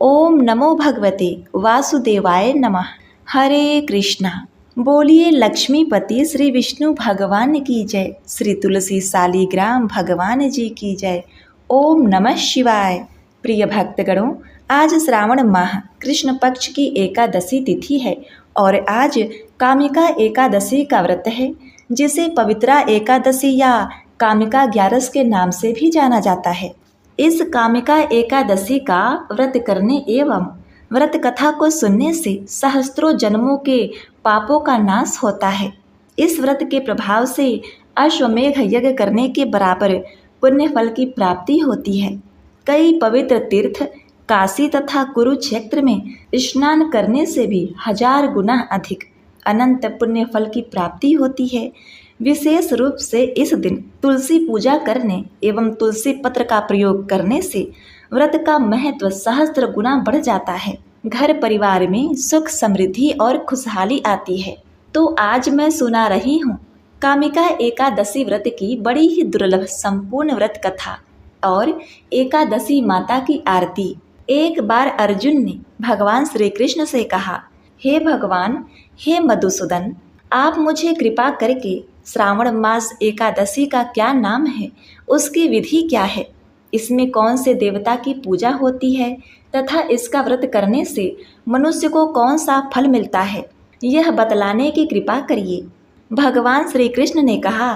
ओम नमो भगवते वासुदेवाय नमः। हरे कृष्णा। बोलिए लक्ष्मीपति श्री विष्णु भगवान की जय। श्री तुलसी सालीग्राम भगवान जी की जय। ओम नमः शिवाय। प्रिय भक्तगणों, आज श्रावण माह कृष्ण पक्ष की एकादशी तिथि है और आज कामिका एकादशी का व्रत है, जिसे पवित्रा एकादशी या कामिका ग्यारस के नाम से भी जाना जाता है। इस कामिका एकादशी का व्रत करने एवं व्रत कथा को सुनने से सहस्त्रों जन्मों के पापों का नाश होता है। इस व्रत के प्रभाव से अश्वमेघ यज्ञ करने के बराबर पुण्य फल की प्राप्ति होती है। कई पवित्र तीर्थ काशी तथा कुरुक्षेत्र में स्नान करने से भी 1000 गुना अधिक अनंत पुण्य फल की प्राप्ति होती है। विशेष रूप से इस दिन तुलसी पूजा करने एवं तुलसी पत्र का प्रयोग करने से व्रत का महत्व सहस्त्र गुना बढ़ जाता है। घर परिवार में सुख समृद्धि और खुशहाली आती है। तो आज मैं सुना रही हूँ कामिका एकादशी व्रत की बड़ी ही दुर्लभ संपूर्ण व्रत कथा और एकादशी माता की आरती। एक बार अर्जुन ने भगवान श्री कृष्ण से कहा, हे भगवान, हे मधुसूदन, आप मुझे कृपा करके श्रावण मास एकादशी का क्या नाम है, उसकी विधि क्या है, इसमें कौन से देवता की पूजा होती है तथा इसका व्रत करने से मनुष्य को कौन सा फल मिलता है, यह बतलाने की कृपा करिए। भगवान श्री कृष्ण ने कहा,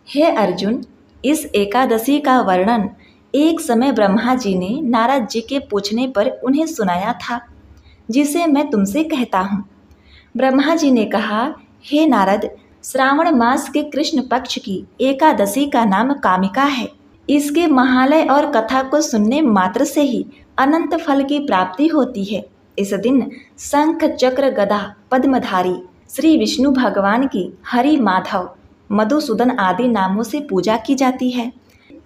हे अर्जुन, इस एकादशी का वर्णन एक समय ब्रह्मा जी ने नारद जी के पूछने पर उन्हें सुनाया था, जिसे मैं तुमसे कहता हूँ। ब्रह्मा जी ने कहा, हे नारद, श्रावण मास के कृष्ण पक्ष की एकादशी का नाम कामिका है। इसके महालय और कथा को सुनने मात्र से ही अनंत फल की प्राप्ति होती है। इस दिन शंख चक्र गदा पद्मधारी श्री विष्णु भगवान की हरि माधव मधुसूदन आदि नामों से पूजा की जाती है।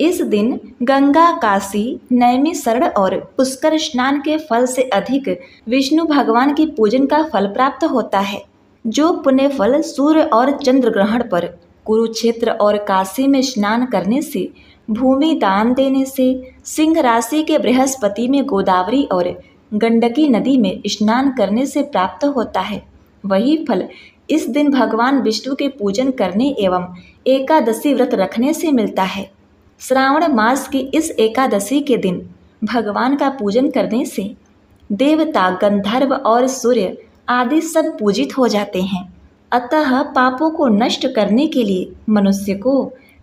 इस दिन गंगा, काशी, नैमिषारण्य और पुष्कर स्नान के फल से अधिक विष्णु भगवान की पूजन का फल प्राप्त होता है। जो पुण्य फल सूर्य और चंद्र ग्रहण पर, कुरुक्षेत्र और काशी में स्नान करने से, भूमि दान देने से, सिंह राशि के बृहस्पति में गोदावरी और गंडकी नदी में स्नान करने से प्राप्त होता है, वही फल इस दिन भगवान विष्णु के पूजन करने एवं एकादशी व्रत रखने से मिलता है। श्रावण मास की इस एकादशी के दिन भगवान का पूजन करने से देवता, गंधर्व और सूर्य आदि सब पूजित हो जाते हैं। अतः पापों को नष्ट करने के लिए मनुष्य को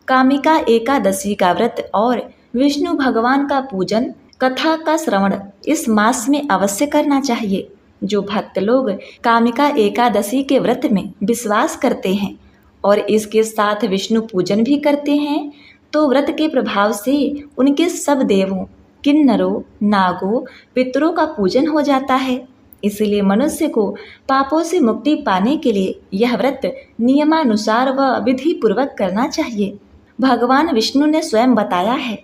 कामिका एकादशी का व्रत और विष्णु भगवान का पूजन, कथा का श्रवण इस मास में अवश्य करना चाहिए। जो भक्त लोग कामिका एकादशी के व्रत में विश्वास करते हैं और इसके साथ विष्णु पूजन भी करते हैं, तो व्रत के प्रभाव से उनके सब देवों, किन्नरों, नागों, पितरों का पूजन हो जाता है। इसलिए मनुष्य को पापों से मुक्ति पाने के लिए यह व्रत नियमानुसार व विधि पूर्वक करना चाहिए। भगवान विष्णु ने स्वयं बताया है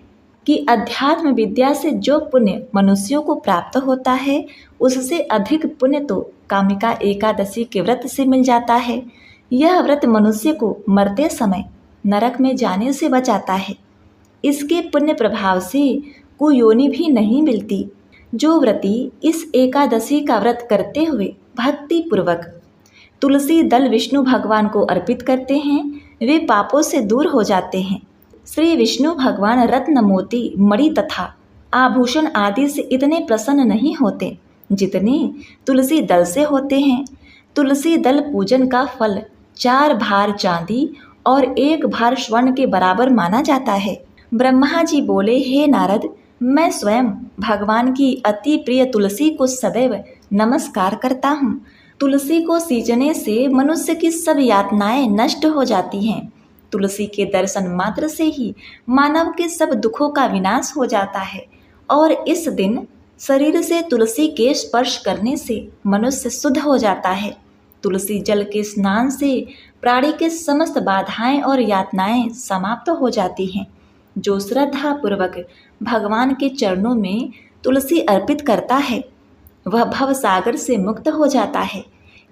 कि अध्यात्म विद्या से जो पुण्य मनुष्यों को प्राप्त होता है, उससे अधिक पुण्य तो कामिका एकादशी के व्रत से मिल जाता है। यह व्रत मनुष्य को मरते समय नरक में जाने से बचाता है। इसके पुण्य प्रभाव से कुयोनि भी नहीं मिलती। जो व्रती इस एकादशी का व्रत करते हुए भक्ति पूर्वक तुलसी दल विष्णु भगवान को अर्पित करते हैं, वे पापों से दूर हो जाते हैं। श्री विष्णु भगवान रत्न, मोती, मणि तथा आभूषण आदि से इतने प्रसन्न नहीं होते जितने तुलसी दल से होते हैं। तुलसी दल पूजन का फल 4 भार चांदी और 1 भार स्वर्ण के बराबर माना जाता है। ब्रह्मा जी बोले, हे नारद, मैं स्वयं भगवान की अति प्रिय तुलसी को सदैव नमस्कार करता हूँ। तुलसी को सींचने से मनुष्य की सब यातनाएं नष्ट हो जाती हैं। तुलसी के दर्शन मात्र से ही मानव के सब दुखों का विनाश हो जाता है और इस दिन शरीर से तुलसी के स्पर्श करने से मनुष्य शुद्ध हो जाता है। तुलसी जल के स्नान से प्राणी के समस्त बाधाएं और यातनाएं समाप्त हो जाती हैं। जो श्रद्धा पूर्वक भगवान के चरणों में तुलसी अर्पित करता है, वह भव सागर से मुक्त हो जाता है।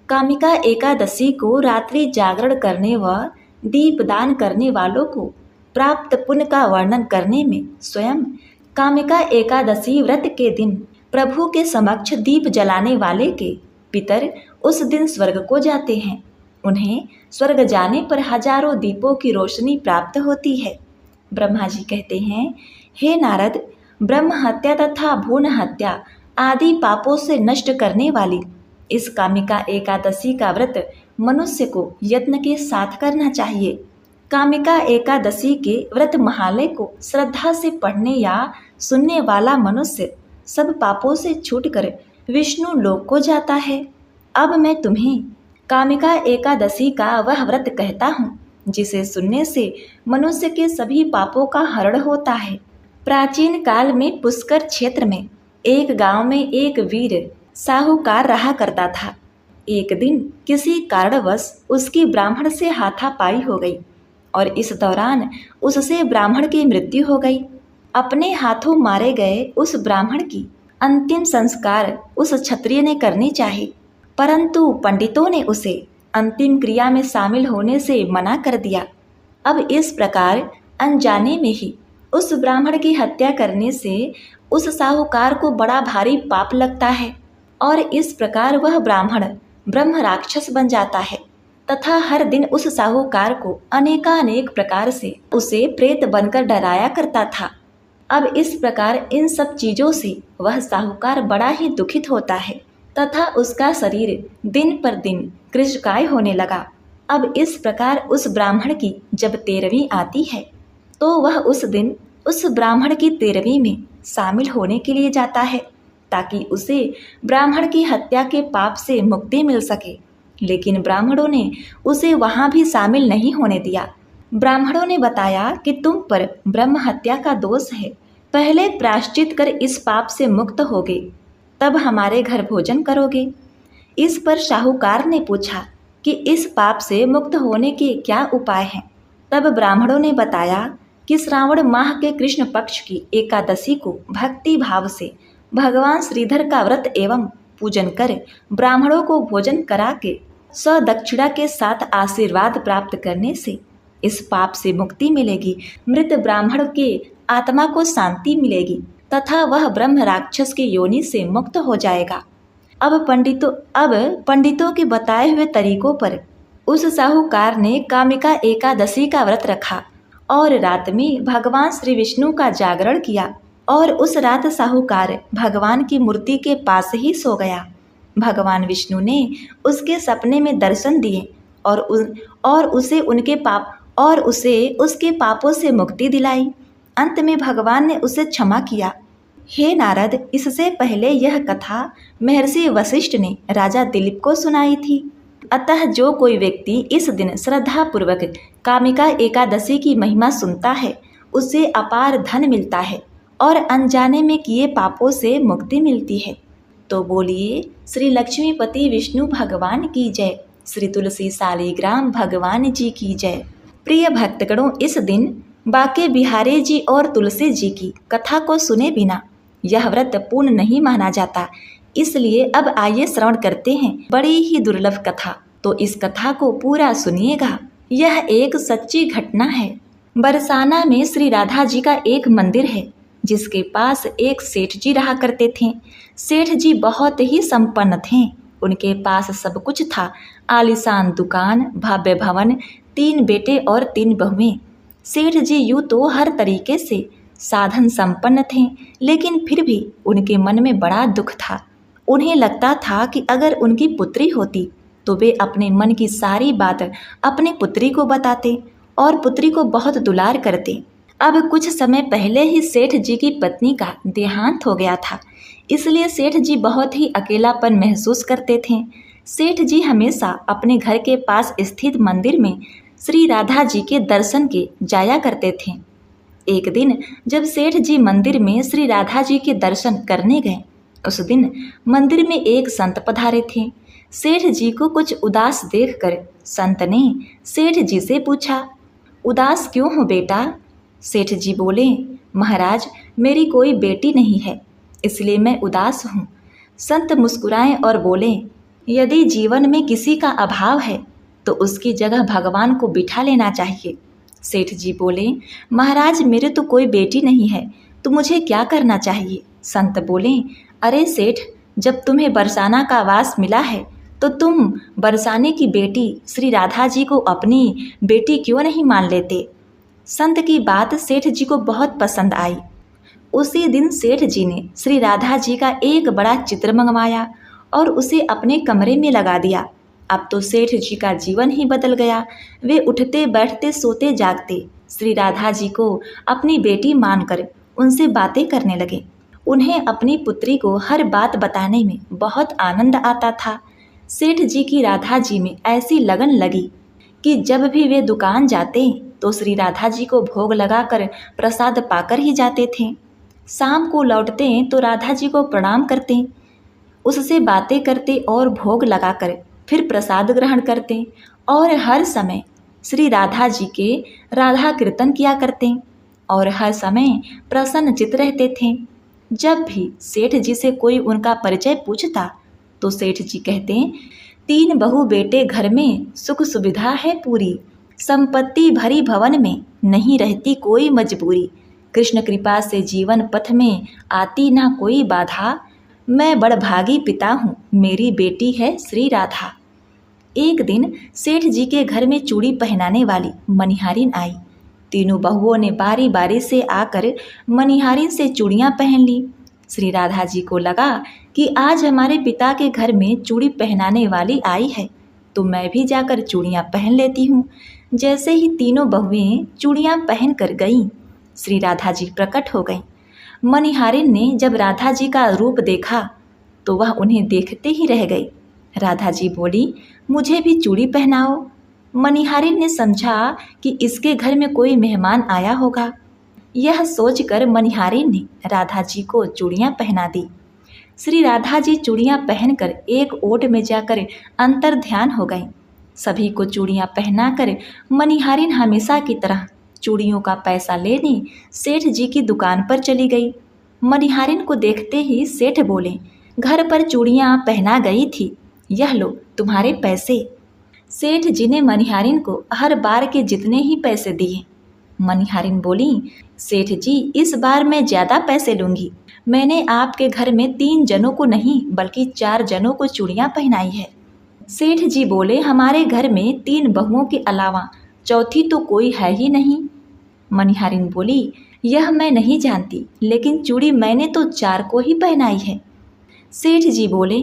कामिका एकादशी को रात्रि जागरण करने व दीपदान करने वालों को प्राप्त पुण्य का वर्णन करने में स्वयं कामिका एकादशी व्रत के दिन प्रभु के समक्ष दीप जलाने वाले के पितर उस दिन स्वर्ग को जाते हैं। उन्हें स्वर्ग जाने पर हजारों दीपों की रोशनी प्राप्त होती है। ब्रह्मा जी कहते हैं, हे नारद, ब्रह्म हत्या तथा भ्रूण हत्या आदि पापों से नष्ट करने वाली इस कामिका एकादशी का व्रत मनुष्य को यत्न के साथ करना चाहिए। कामिका एकादशी के व्रत महालय को श्रद्धा से पढ़ने या सुनने वाला मनुष्य सब पापों से छूटकर विष्णु लोक को जाता है। अब मैं तुम्हें कामिका एकादशी का वह व्रत कहता हूँ जिसे सुनने से मनुष्य के सभी पापों का हरण होता है। प्राचीन काल में पुष्कर क्षेत्र में एक गांव में एक वीर साहूकार रहा करता था। एक दिन किसी कारणवश उसकी ब्राह्मण से हाथापाई हो गई और इस दौरान उससे ब्राह्मण की मृत्यु हो गई। अपने हाथों मारे गए उस ब्राह्मण की अंतिम संस्कार उस क्षत्रिय ने करनी चाहे, परंतु पंडितों ने उसे अंतिम क्रिया में शामिल होने से मना कर दिया। अब इस प्रकार अनजाने में ही उस ब्राह्मण की हत्या करने से उस साहूकार को बड़ा भारी पाप लगता है और इस प्रकार वह ब्राह्मण ब्रह्म राक्षस बन जाता है तथा हर दिन उस साहूकार को अनेकानेक प्रकार से उसे प्रेत बनकर डराया करता था। अब इस प्रकार इन सब चीज़ों से वह साहूकार बड़ा ही दुखित होता है तथा उसका शरीर दिन पर दिन कृशकाय होने लगा। अब इस प्रकार उस ब्राह्मण की जब 13वीं आती है तो वह उस दिन उस ब्राह्मण की 13वीं में शामिल होने के लिए जाता है ताकि उसे ब्राह्मण की हत्या के पाप से मुक्ति मिल सके। लेकिन ब्राह्मणों ने उसे वहाँ भी शामिल नहीं होने दिया। ब्राह्मणों ने बताया कि तुम पर ब्रह्म हत्या का दोष है, पहले प्रायश्चित कर इस पाप से मुक्त होगे, तब हमारे घर भोजन करोगे। इस पर साहूकार ने पूछा कि इस पाप से मुक्त होने के क्या उपाय हैं। तब ब्राह्मणों ने बताया कि श्रावण माह के कृष्ण पक्ष की एकादशी को भक्ति भाव से भगवान श्रीधर का व्रत एवं पूजन कर ब्राह्मणों को भोजन करा के सदक्षिणा के साथ आशीर्वाद प्राप्त करने से इस पाप से मुक्ति मिलेगी, मृत ब्राह्मण के आत्मा को शांति मिलेगी तथा वह ब्रह्म राक्षस की योनि से मुक्त हो जाएगा। अब पंडितों के बताए हुए तरीकों पर उस साहूकार ने कामिका एकादशी का व्रत रखा और रात में भगवान श्री विष्णु का जागरण किया और उस रात साहूकार भगवान की मूर्ति के पास ही सो गया। भगवान विष्णु ने उसके सपने में दर्शन दिए और उसे उसके पापों से मुक्ति दिलाई। अंत में भगवान ने उसे क्षमा किया। हे नारद, इससे पहले यह कथा महर्षि वशिष्ठ ने राजा दिलीप को सुनाई थी। अतः जो कोई व्यक्ति इस दिन श्रद्धा पूर्वक कामिका एकादशी की महिमा सुनता है उसे अपार धन मिलता है और अनजाने में किए पापों से मुक्ति मिलती है। तो बोलिए श्री लक्ष्मीपति विष्णु भगवान की जय, श्री तुलसी शालिग्राम भगवान जी की जय। प्रिय भक्तगणों, इस दिन बाके बिहारी जी और तुलसी जी की कथा को सुने बिना यह व्रत पूर्ण नहीं माना जाता। इसलिए अब आइए श्रवण करते हैं बड़ी ही दुर्लभ कथा। तो इस कथा को पूरा सुनिएगा। यह एक सच्ची घटना है। बरसाना में श्री राधा जी का एक मंदिर है जिसके पास एक सेठ जी रहा करते थे। सेठ जी बहुत ही संपन्न थे। उनके पास सब कुछ था, आलीशान दुकान, भव्य भवन, 3 बेटे और 3 बहुएं। सेठ जी यूँ तो हर तरीके से साधन संपन्न थे, लेकिन फिर भी उनके मन में बड़ा दुख था। उन्हें लगता था कि अगर उनकी पुत्री होती तो वे अपने मन की सारी बात अपनी पुत्री को बताते और पुत्री को बहुत दुलार करते। अब कुछ समय पहले ही सेठ जी की पत्नी का देहांत हो गया था, इसलिए सेठ जी बहुत ही अकेलापन महसूस करते थे। सेठ जी हमेशा अपने घर के पास स्थित मंदिर में श्री राधा जी के दर्शन के जाया करते थे। एक दिन जब सेठ जी मंदिर में श्री राधा जी के दर्शन करने गए, उस दिन मंदिर में एक संत पधारे थे। सेठ जी को कुछ उदास देखकर संत ने सेठ जी से पूछा, उदास क्यों हो बेटा? सेठ जी बोले, महाराज, मेरी कोई बेटी नहीं है, इसलिए मैं उदास हूँ। संत मुस्कुराए और बोले, यदि जीवन में किसी का अभाव है तो उसकी जगह भगवान को बिठा लेना चाहिए। सेठ जी बोले, महाराज, मेरे तो कोई बेटी नहीं है, तो मुझे क्या करना चाहिए? संत बोले, अरे सेठ, जब तुम्हें बरसाना का वास मिला है तो तुम बरसाने की बेटी श्री राधा जी को अपनी बेटी क्यों नहीं मान लेते। संत की बात सेठ जी को बहुत पसंद आई। उसी दिन सेठ जी ने श्री राधा जी का एक बड़ा चित्र मंगवाया और उसे अपने कमरे में लगा दिया। अब तो सेठ जी का जीवन ही बदल गया। वे उठते बैठते सोते जागते श्री राधा जी को अपनी बेटी मानकर उनसे बातें करने लगे। उन्हें अपनी पुत्री को हर बात बताने में बहुत आनंद आता था। सेठ जी की राधा जी में ऐसी लगन लगी कि जब भी वे दुकान जाते तो श्री राधा जी को भोग लगाकर प्रसाद पाकर ही जाते थे। शाम को लौटते तो राधा जी को प्रणाम करते, उससे बातें करते और भोग लगाकर फिर प्रसाद ग्रहण करते और हर समय श्री राधा जी के राधा कीर्तन किया करते और हर समय प्रसन्न चित्त रहते थे। जब भी सेठ जी से कोई उनका परिचय पूछता तो सेठ जी कहते, 3 बहू बेटे घर में सुख सुविधा है पूरी, संपत्ति भरी भवन में नहीं रहती कोई मजबूरी, कृष्ण कृपा से जीवन पथ में आती ना कोई बाधा, मैं बड़भागी पिता हूँ मेरी बेटी है श्री राधा। एक दिन सेठ जी के घर में चूड़ी पहनाने वाली मनिहारिन आई। तीनों बहुओं ने बारी बारी से आकर मनिहारिन से चूड़ियाँ पहन ली। श्री राधा जी को लगा कि आज हमारे पिता के घर में चूड़ी पहनाने वाली आई है तो मैं भी जाकर चूड़ियाँ पहन लेती हूँ। जैसे ही तीनों बहुएं चूड़ियाँ पहन कर गईं, श्री राधा जी प्रकट हो गईं। मनिहारिन ने जब राधा जी का रूप देखा तो वह उन्हें देखते ही रह गई। राधा जी बोली, मुझे भी चूड़ी पहनाओ। मनिहारिन ने समझा कि इसके घर में कोई मेहमान आया होगा। यह सोचकर मनिहारिन ने राधा जी को चूड़ियाँ पहना दी। श्री राधा जी चूड़ियाँ पहनकर एक ओट में जाकर अंतर ध्यान हो गईं। सभी को चूड़ियाँ पहनाकर मनिहारिन हमेशा की तरह चूड़ियों का पैसा लेने सेठ जी की दुकान पर चली गई। मनिहारिन को देखते ही सेठ बोले, घर पर चूड़ियाँ पहना गई थी, यह लो तुम्हारे पैसे। सेठ जी ने मनिहारिन को हर बार के जितने ही पैसे दिए। मनिहारिन बोली, सेठ जी इस बार मैं ज़्यादा पैसे लूँगी। मैंने आपके घर में 3 जनों को नहीं बल्कि 4 जनों को चूड़ियाँ पहनाई है। सेठ जी बोले, हमारे घर में 3 बहुओं के अलावा चौथी तो कोई है ही नहीं। मनिहारिन बोली, यह मैं नहीं जानती, लेकिन चूड़ी मैंने तो 4 को ही पहनाई है। सेठ जी बोले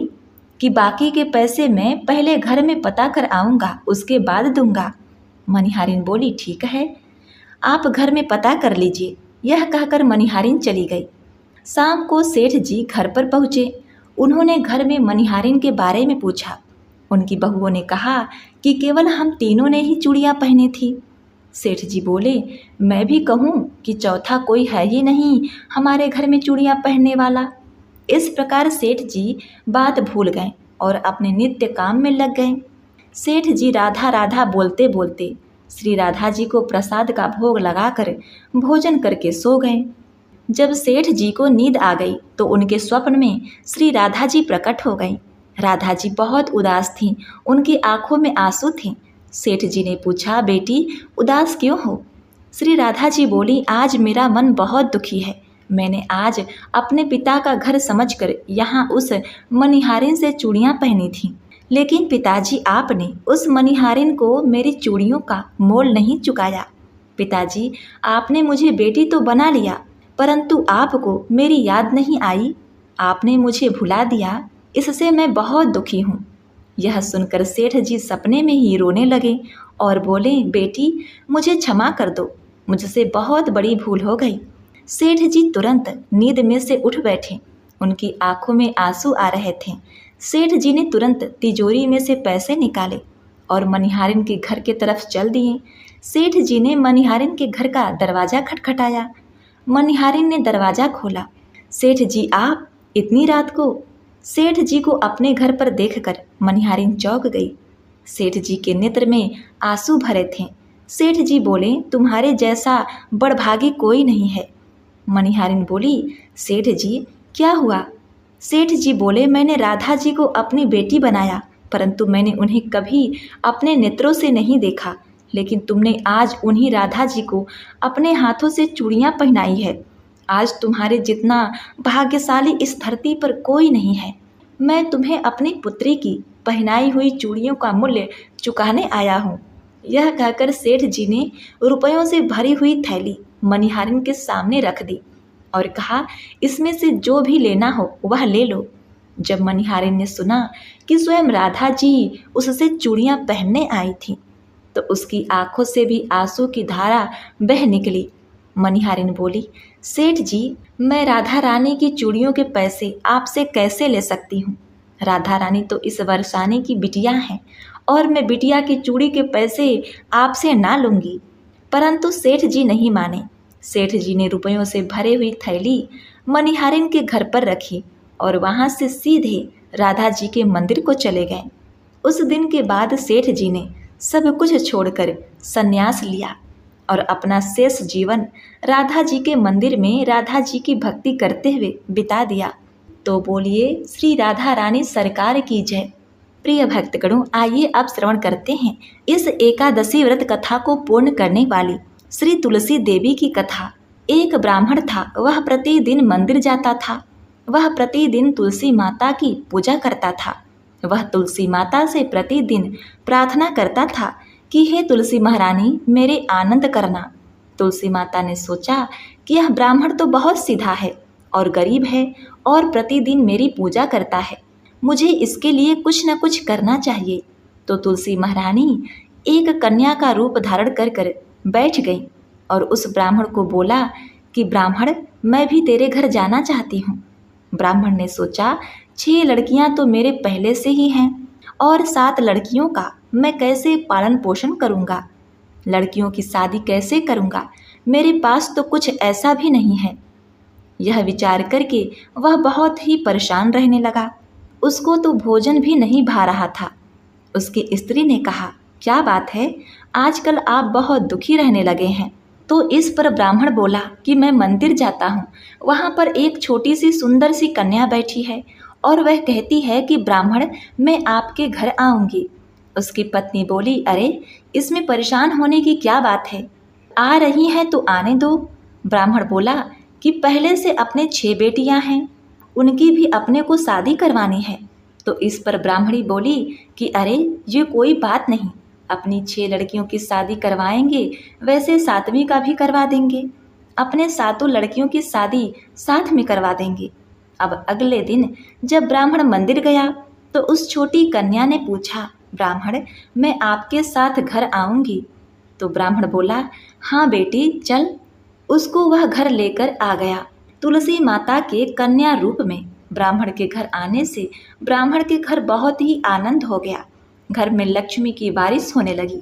कि बाकी के पैसे मैं पहले घर में पता कर आऊँगा, उसके बाद दूंगा। मनिहारिन बोली, ठीक है, आप घर में पता कर लीजिए। यह कहकर मनिहारिन चली गई। शाम को सेठ जी घर पर पहुँचे। उन्होंने घर में मनिहारिन के बारे में पूछा। उनकी बहुओं ने कहा कि केवल हम तीनों ने ही चूड़ियाँ पहनी थी। सेठ जी बोले, मैं भी कहूँ कि चौथा कोई है ही नहीं हमारे घर में चूड़ियाँ पहनने वाला। इस प्रकार सेठ जी बात भूल गए और अपने नित्य काम में लग गए। सेठ जी राधा राधा बोलते बोलते श्री राधा जी को प्रसाद का भोग लगाकर भोजन करके सो गए। जब सेठ जी को नींद आ गई तो उनके स्वप्न में श्री राधा जी प्रकट हो गई। राधा जी बहुत उदास थीं, उनकी आंखों में आंसू थे। सेठ जी ने पूछा, बेटी उदास क्यों हो? श्री राधा जी बोली, आज मेरा मन बहुत दुखी है। मैंने आज अपने पिता का घर समझकर यहाँ उस मनिहारिन से चूड़ियाँ पहनी थीं, लेकिन पिताजी आपने उस मनिहारिन को मेरी चूड़ियों का मोल नहीं चुकाया। पिताजी, आपने मुझे बेटी तो बना लिया, परंतु आपको मेरी याद नहीं आई, आपने मुझे भुला दिया, इससे मैं बहुत दुखी हूँ। यह सुनकर सेठ जी सपने में ही रोने लगे और बोले, बेटी मुझे क्षमा कर दो, मुझसे बहुत बड़ी भूल हो गई। सेठ जी तुरंत नींद में से उठ बैठे। उनकी आंखों में आंसू आ रहे थे। सेठ जी ने तुरंत तिजोरी में से पैसे निकाले और मनिहारिन के घर के तरफ चल दिए। सेठ जी ने मनिहारिन के घर का दरवाज़ा खटखटाया। मनिहारिन ने दरवाज़ा खोला। सेठ जी, आप इतनी रात को? सेठ जी को अपने घर पर देखकर मनिहारिन चौंक गई। सेठ जी के नेत्र में आंसू भरे थे। सेठ जी बोले, तुम्हारे जैसा बड़भागी कोई नहीं है। मनिहारिन बोली, सेठ जी क्या हुआ? सेठ जी बोले, मैंने राधा जी को अपनी बेटी बनाया, परंतु मैंने उन्हें कभी अपने नेत्रों से नहीं देखा, लेकिन तुमने आज उन्हीं राधा जी को अपने हाथों से चूड़ियाँ पहनाई है। आज तुम्हारे जितना भाग्यशाली इस धरती पर कोई नहीं है। मैं तुम्हें अपनी पुत्री की पहनाई हुई चूड़ियों का मूल्य चुकाने आया हूँ। यह कहकर सेठ जी ने रुपयों से भरी हुई थैली मणिहारिन के सामने रख दी और कहा, इसमें से जो भी लेना हो वह ले लो। जब मणिहारिन ने सुना कि स्वयं राधा जी उससे चूड़ियाँ पहनने आई थी तो उसकी आंखों से भी आंसू की धारा बह निकली। मणिहारिन बोली, सेठ जी, मैं राधा रानी की चूड़ियों के पैसे आपसे कैसे ले सकती हूँ? राधा रानी तो इस वर्षानी की बिटिया हैं और मैं बिटिया की चूड़ी के पैसे आपसे ना लूँगी। परंतु सेठ जी नहीं माने। सेठ जी ने रुपयों से भरी हुई थैली मणिहारिन के घर पर रखी और वहाँ से सीधे राधा जी के मंदिर को चले गए। उस दिन के बाद सेठ जी ने सब कुछ छोड़कर संन्यास लिया और अपना शेष जीवन राधा जी के मंदिर में राधा जी की भक्ति करते हुए बिता दिया। तो बोलिए श्री राधा रानी सरकार की जय। प्रिय भक्तगणों, आइए अब श्रवण करते हैं इस एकादशी व्रत कथा को पूर्ण करने वाली श्री तुलसी देवी की कथा। एक ब्राह्मण था, वह प्रतिदिन मंदिर जाता था। वह प्रतिदिन तुलसी माता की पूजा करता था। वह तुलसी माता से प्रतिदिन प्रार्थना करता था कि हे तुलसी महारानी, मेरे आनंद करना। तुलसी माता ने सोचा कि यह ब्राह्मण तो बहुत सीधा है और गरीब है और प्रतिदिन मेरी पूजा करता है, मुझे इसके लिए कुछ न कुछ करना चाहिए। तो तुलसी महारानी एक कन्या का रूप धारण कर बैठ गई और उस ब्राह्मण को बोला कि ब्राह्मण, मैं भी तेरे घर जाना चाहती हूँ। ब्राह्मण ने सोचा, 6 लड़कियाँ तो मेरे पहले से ही हैं और 7 लड़कियों का मैं कैसे पालन पोषण करूँगा? लड़कियों की शादी कैसे करूँगा? मेरे पास तो कुछ ऐसा भी नहीं है। यह विचार करके वह बहुत ही परेशान रहने लगा। उसको तो भोजन भी नहीं भा रहा था। उसकी स्त्री ने कहा, क्या बात है, आजकल आप बहुत दुखी रहने लगे हैं। तो इस पर ब्राह्मण बोला कि मैं मंदिर जाता हूँ, वहाँ पर एक छोटी सी सुंदर सी कन्या बैठी है और वह कहती है कि ब्राह्मण, मैं आपके घर आऊँगी। उसकी पत्नी बोली, अरे इसमें परेशान होने की क्या बात है, आ रही हैं तो आने दो। ब्राह्मण बोला कि पहले से अपने 6 बेटियां हैं, उनकी भी अपने को शादी करवानी है। तो इस पर ब्राह्मणी बोली कि अरे ये कोई बात नहीं, अपनी 6 लड़कियों की शादी करवाएंगे, वैसे 7वीं का भी करवा देंगे, अपने 7 लड़कियों की शादी साथ में करवा देंगे। अब अगले दिन जब ब्राह्मण मंदिर गया तो उस छोटी कन्या ने पूछा, ब्राह्मण, मैं आपके साथ घर आऊँगी? तो ब्राह्मण बोला, हाँ बेटी चल। उसको वह घर लेकर आ गया। तुलसी माता के कन्या रूप में ब्राह्मण के घर आने से ब्राह्मण के घर बहुत ही आनंद हो गया। घर में लक्ष्मी की बारिश होने लगी।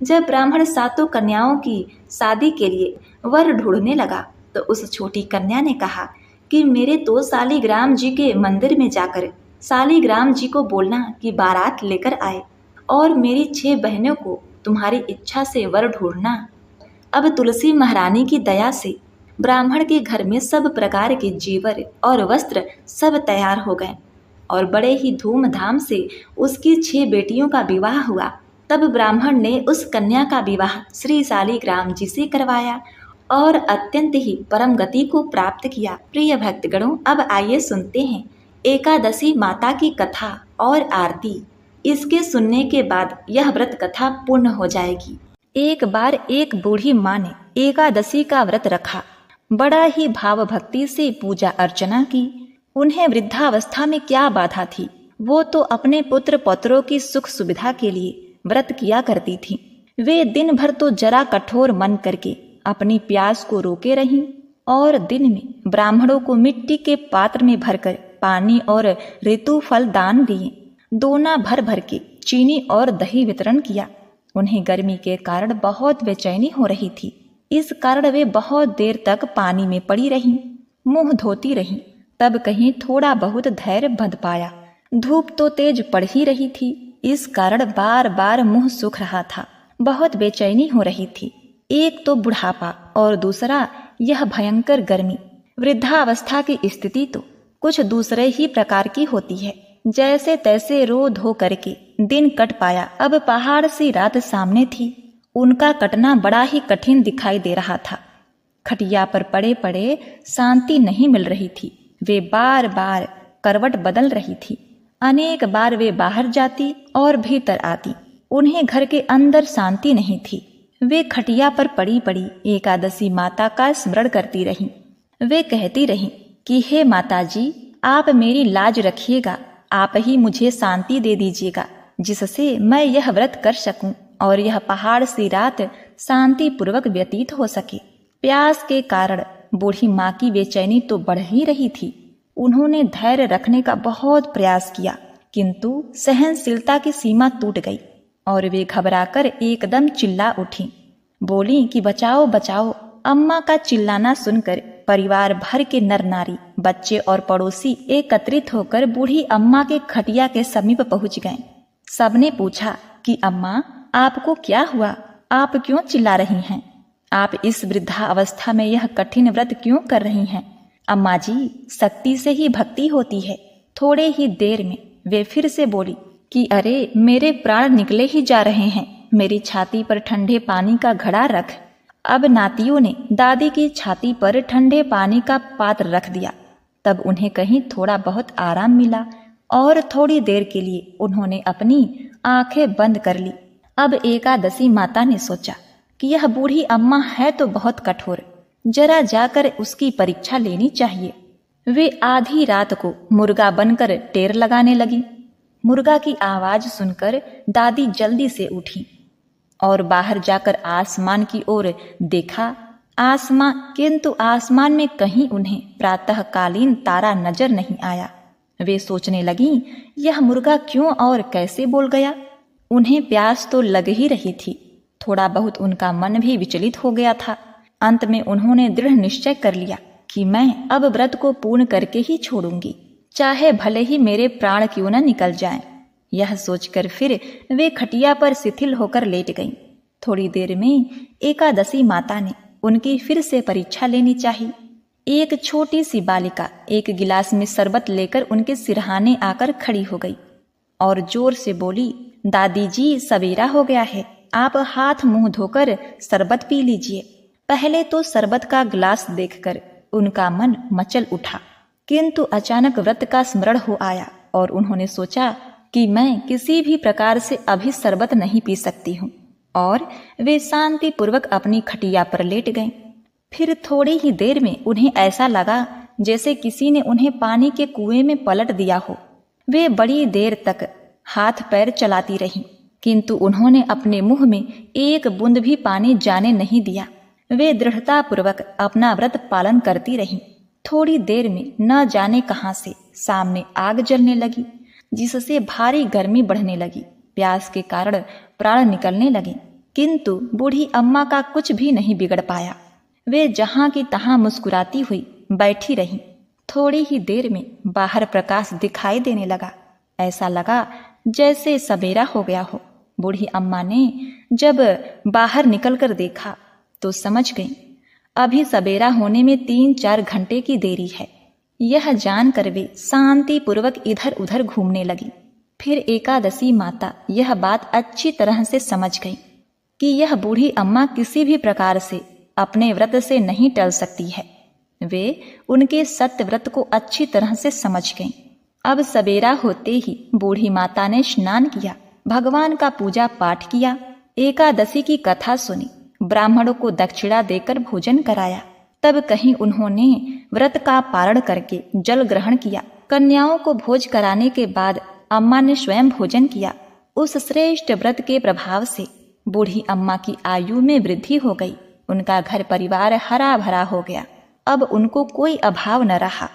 जब ब्राह्मण 7 कन्याओं की शादी के लिए वर ढूंढने लगा तो उस छोटी कन्या ने कहा कि मेरे तो शालिग्राम जी के मंदिर में जाकर शालिग्राम जी को बोलना कि बारात लेकर आए और मेरी 6 बहनों को तुम्हारी इच्छा से वर ढूंढना। अब तुलसी महारानी की दया से ब्राह्मण के घर में सब प्रकार के जेवर और वस्त्र सब तैयार हो गए और बड़े ही धूमधाम से उसकी 6 बेटियों का विवाह हुआ। तब ब्राह्मण ने उस कन्या का विवाह श्री शालिग्राम जी से करवाया और अत्यंत ही परम गति को प्राप्त किया। प्रिय भक्तगणों, अब आइए सुनते हैं एकादशी माता की कथा और आरती। इसके सुनने के बाद यह व्रत कथा पूर्ण हो जाएगी। एक बार एक बूढ़ी माँ ने एकादशी का व्रत रखा। बड़ा ही भाव भक्ति से पूजा अर्चना की। उन्हें वृद्धावस्था में क्या बाधा थी, वो तो अपने पुत्र पौत्रों की सुख सुविधा के लिए व्रत किया करती थी। वे दिन भर तो जरा कठोर मन करके अपनी प्यास को रोके रहीं और दिन में ब्राह्मणों को मिट्टी के पात्र में भरकर पानी और ऋतु फल दान दिए। दोना भर भर के चीनी और दही वितरण किया। उन्हें गर्मी के कारण बहुत बेचैनी हो रही थी। इस कारण वे बहुत देर तक पानी में पड़ी रहीं, मुंह धोती रहीं। तब कहीं थोड़ा बहुत धैर्य बंध पाया। धूप तो तेज पड़ ही रही थी, इस कारण बार बार मुंह सूख रहा था। बहुत बेचैनी हो रही थी। एक तो बुढ़ापा और दूसरा यह भयंकर गर्मी। वृद्धावस्था की स्थिति तो कुछ दूसरे ही प्रकार की होती है। जैसे तैसे रो धो करके दिन कट पाया। अब पहाड़ सी रात सामने थी। उनका कटना बड़ा ही कठिन दिखाई दे रहा था। खटिया पर पड़े पड़े शांति नहीं मिल रही थी। वे बार बार करवट बदल रही थी। अनेक बार वे बाहर जाती और भीतर आती। उन्हें घर के अंदर शांति नहीं थी। वे खटिया पर पड़ी पड़ी एकादशी माता का स्मरण करती रहीं। वे कहती रहीं कि हे माता जी, आप मेरी लाज रखिएगा, आप ही मुझे शांति दे दीजिएगा, जिससे मैं यह व्रत कर सकूं और यह पहाड़ सी रात शांति पूर्वक व्यतीत हो सके। प्यास के कारण बूढ़ी माँ की बेचैनी तो बढ़ ही रही थी। उन्होंने धैर्य रखने का बहुत प्रयास किया, किंतु सहनशीलता की सीमा टूट गई और वे घबराकर एकदम चिल्ला उठी। बोली कि बचाओ बचाओ। अम्मा का चिल्लाना सुनकर परिवार भर के नर नारी, बच्चे और पड़ोसी एकत्रित होकर बूढ़ी अम्मा के खटिया के समीप पहुंच गए। सबने पूछा कि अम्मा, आपको क्या हुआ? आप क्यों चिल्ला रही हैं? आप इस वृद्धा अवस्था में यह कठिन व्रत क्यों कर रही हैं? अम्मा जी, शक्ति से ही भक्ति होती है। थोड़े ही देर में वे फिर से बोली कि अरे, मेरे प्राण निकले ही जा रहे हैं, मेरी छाती पर ठंडे पानी का घड़ा रख। अब नातियों ने दादी की छाती पर ठंडे पानी का पात्र रख दिया। तब उन्हें कहीं थोड़ा बहुत आराम मिला और थोड़ी देर के लिए उन्होंने अपनी आंखें बंद कर ली। अब एकादशी माता ने सोचा कि यह बूढ़ी अम्मा है तो बहुत कठोर, जरा जाकर उसकी परीक्षा लेनी चाहिए। वे आधी रात को मुर्गा बनकर टेर लगाने लगी। मुर्गा की आवाज सुनकर दादी जल्दी से उठी और बाहर जाकर आसमान की ओर देखा। किंतु आसमान में कहीं उन्हें प्रातःकालीन तारा नजर नहीं आया। वे सोचने लगीं, यह मुर्गा क्यों और कैसे बोल गया? उन्हें प्यास तो लग ही रही थी। थोड़ा बहुत उनका मन भी विचलित हो गया था। अंत में उन्होंने दृढ़ निश्चय कर लिया कि मैं अब व्रत को पूर्ण करके ही छोड़ूंगी, चाहे भले ही मेरे प्राण क्यों न निकल जाएं। यह सोचकर फिर वे खटिया पर शिथिल होकर लेट गईं। थोड़ी देर में एकादशी माता ने उनकी फिर से परीक्षा लेनी चाहिए। एक छोटी सी बालिका एक गिलास में शरबत लेकर उनके सिरहाने आकर खड़ी हो गई और जोर से बोली, दादी जी, सवेरा हो गया है, आप हाथ मुंह धोकर शरबत पी लीजिए। पहले तो शरबत का गिलास देखकर उनका मन मचल उठा, किंतु अचानक व्रत का स्मरण हो आया और उन्होंने सोचा कि मैं किसी भी प्रकार से अभी शरबत नहीं पी सकती हूँ, और वे शांति पूर्वक अपनी खटिया पर लेट गईं। फिर थोड़ी ही देर में उन्हें ऐसा लगा जैसे किसी ने उन्हें पानी के कुएं में पलट दिया हो। वे बड़ी देर तक हाथ पैर चलाती रहीं, किंतु उन्होंने अपने मुंह में एक बूंद भी पानी जाने नहीं दिया। वे दृढ़ता पूर्वक अपना व्रत पालन करती रहीं। थोड़ी देर में न जाने कहां से सामने आग जलने लगी, जिससे भारी गर्मी बढ़ने लगी। प्यास के कारण प्राण निकलने लगे, किंतु बूढ़ी अम्मा का कुछ भी नहीं बिगड़ पाया। वे जहां की तहां मुस्कुराती हुई बैठी रहीं। थोड़ी ही देर में बाहर प्रकाश दिखाई देने लगा। ऐसा लगा जैसे सवेरा हो गया हो। बूढ़ी अम्मा ने जब बाहर निकलकर देखा तो समझ गई अभी सवेरा होने में 3-4 घंटे की देरी है। यह जानकर वे शांति पूर्वक इधर उधर घूमने लगी। फिर एकादशी माता यह बात अच्छी तरह से समझ गई कि यह बूढ़ी अम्मा किसी भी प्रकार से अपने व्रत से नहीं टल सकती है। वे उनके सत्य व्रत को अच्छी तरह से समझ गईं। अब सवेरा होते ही बूढ़ी माता ने स्नान किया, भगवान का पूजा पाठ किया, एकादशी की कथा सुनी, ब्राह्मणों को दक्षिणा देकर भोजन कराया। तब कहीं उन्होंने व्रत का पारण करके जल ग्रहण किया। कन्याओं को भोज कराने के बाद अम्मा ने स्वयं भोजन किया। उस श्रेष्ठ व्रत के प्रभाव से बूढ़ी अम्मा की आयु में वृद्धि हो गई। उनका घर परिवार हरा भरा हो गया। अब उनको कोई अभाव न रहा।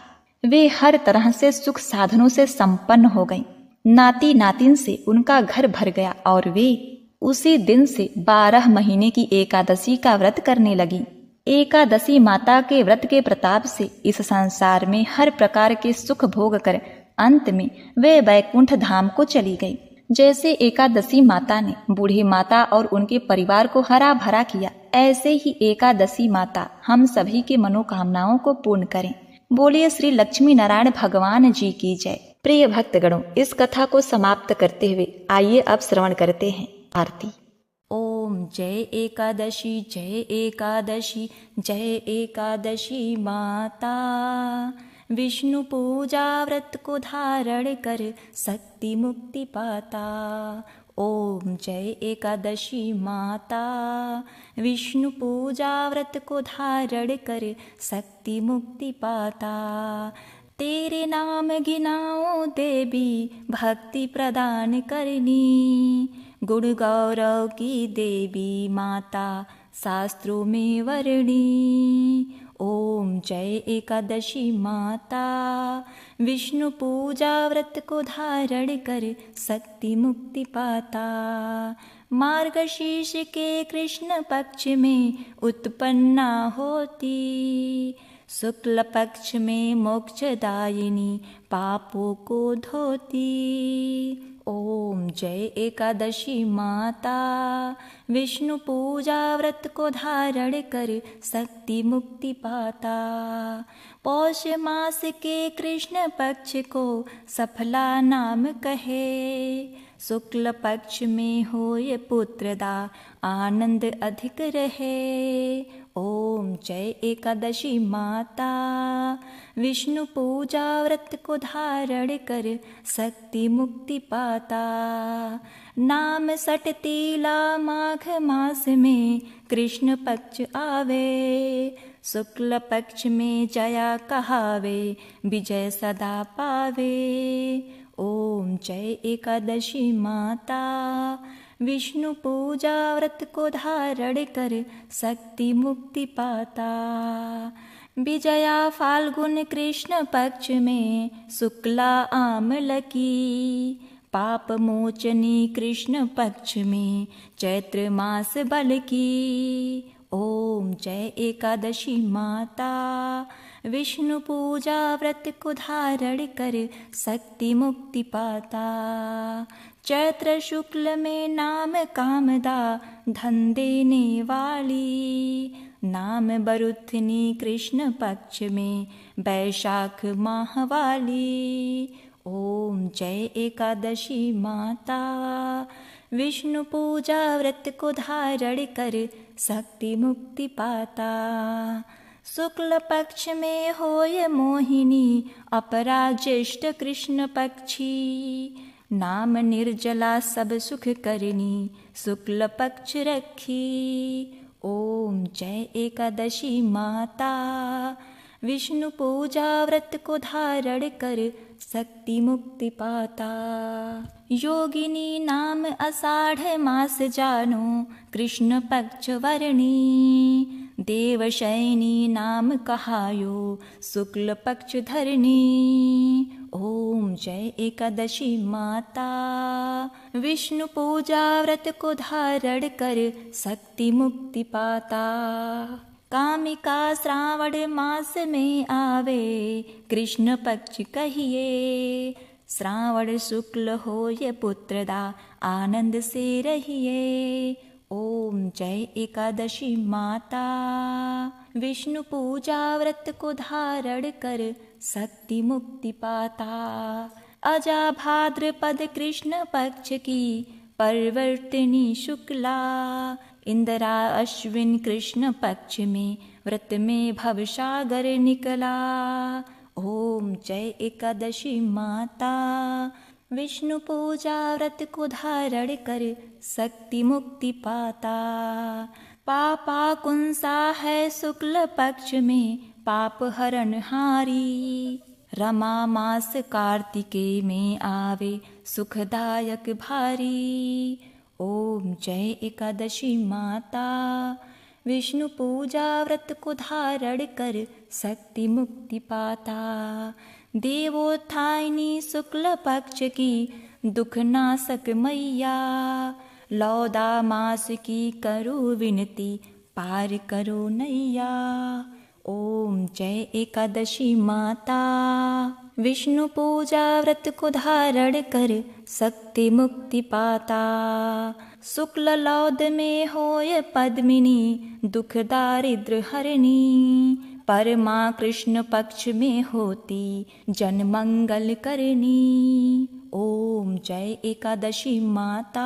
वे हर तरह से सुख साधनों से संपन्न हो गईं। नाती नातिन से उनका घर भर गया और वे उसी दिन से 12 महीने की एकादशी का व्रत करने लगी। एकादशी माता के व्रत के प्रताप से इस संसार में हर प्रकार के सुख भोग कर अंत में वे वैकुंठ धाम को चली गई। जैसे एकादशी माता ने बूढ़ी माता और उनके परिवार को हरा भरा किया, ऐसे ही एकादशी माता हम सभी के मनोकामनाओं को पूर्ण करें। बोलिए श्री लक्ष्मी नारायण भगवान जी की जय। प्रिय भक्तगणों, इस कथा को समाप्त करते हुए आइए अब श्रवण करते हैं आरती। ओम जय एकादशी जय एकादशी जय एकादशी माता। विष्णु पूजा व्रत को धारण कर शक्ति मुक्ति पाता। ओम जय एकादशी माता। विष्णु पूजा व्रत को धारण कर शक्ति मुक्ति पाता। तेरे नाम गिनाओ देवी भक्ति प्रदान करनी। गुण गौरव की देवी माता शास्त्रों में वर्णी। ओम जय एकादशी माता। विष्णु पूजा व्रत को धारण कर शक्ति मुक्ति पाता। मार्गशीर्ष के कृष्ण पक्ष में उत्पन्ना होती। शुक्ल पक्ष में मोक्षदायिनी पापों को धोती। ओम जय एकादशी माता। विष्णु पूजा व्रत को धारण कर शक्ति मुक्ति पाता। पौष मास के कृष्ण पक्ष को सफला नाम कहे। शुक्ल पक्ष में होय पुत्रदा आनंद अधिक रहे। ओम जय एकादशी माता। विष्णु पूजा व्रत को धारण कर शक्ति मुक्ति पाता। नाम सटतीला माघ मास में कृष्ण पक्ष आवे। शुक्ल पक्ष में जया कहावे विजय सदा पावे। ओम जय एकादशी माता। विष्णु पूजा व्रत को धारण कर शक्ति मुक्ति पाता। विजया फाल्गुन कृष्ण पक्ष में शुक्ला आमल की। पाप मोचनी कृष्ण पक्ष में चैत्र मास बल की। ओम जय एकादशी माता। विष्णु पूजा व्रत को धारण कर शक्ति मुक्ति पाता। चैत्र शुक्ल में नाम कामदा धन देने वाली। नाम बरुथनी कृष्ण पक्ष में वैशाख माह वाली। ओम जय एकादशी माता। विष्णु पूजा व्रत को धारण कर शक्ति मुक्ति पाता। शुक्ल पक्ष में होय मोहिनी अपरा ज्येष्ठ कृष्ण पक्षी। नाम निर्जला सब सुख करनी शुक्ल पक्ष रखी। ओम जय एकादशी माता। विष्णु पूजा व्रत को धारण कर शक्ति मुक्ति पाता। योगिनी नाम आषाढ़ मास जानो कृष्ण पक्ष वर्णी। देवशयनी नाम कहायो शुक्ल पक्ष धरनी। ओम जय एकादशी माता। विष्णु पूजा व्रत को धारण कर शक्ति मुक्ति पाता। कामिका श्रावण मास में आवे कृष्ण पक्ष कहिए। श्रावण शुक्ल होय पुत्रदा आनंद से रहिए। ओम जय एकादशी माता। विष्णु पूजा व्रत को धारण कर शक्ति मुक्ति पाता। अजा भाद्रपद कृष्ण पक्ष की परिवर्तिनी शुक्ला। इंदिरा अश्विन कृष्ण पक्ष में व्रत में भवसागर निकला। ओम जय एकादशी माता। विष्णु पूजा व्रत को धारण कर शक्ति मुक्ति पाता। पापा कुंसा है शुक्ल पक्ष में पाप हरण हारी। रमा मास कार्तिकेय में आवे सुखदायक भारी। ओम जय एकादशी माता। विष्णु पूजा व्रत को धारण कर शक्ति मुक्ति पाता। देवोत्थायनी शुक्ल पक्ष की दुख नाशक मैया। लौदा मास की करो विनती पार करो नैया। ओम जय एकादशी माता। विष्णु पूजा व्रत को धारण कर शक्ति मुक्ति पाता। शुक्ल लौद में होय पद्मिनी दुख दारिद्र हरणी। परमा कृष्ण पक्ष में होती जन मंगल करनी। ओम जय एकादशी माता।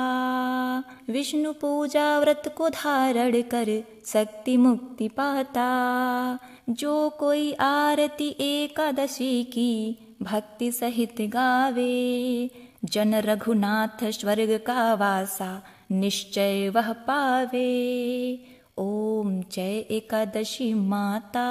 विष्णु पूजा व्रत को धारण कर शक्ति मुक्ति पाता। जो कोई आरती एकादशी की भक्ति सहित गावे, जन रघुनाथ स्वर्ग का वासा निश्चय वह पावे। ओम जय एकादशी माता।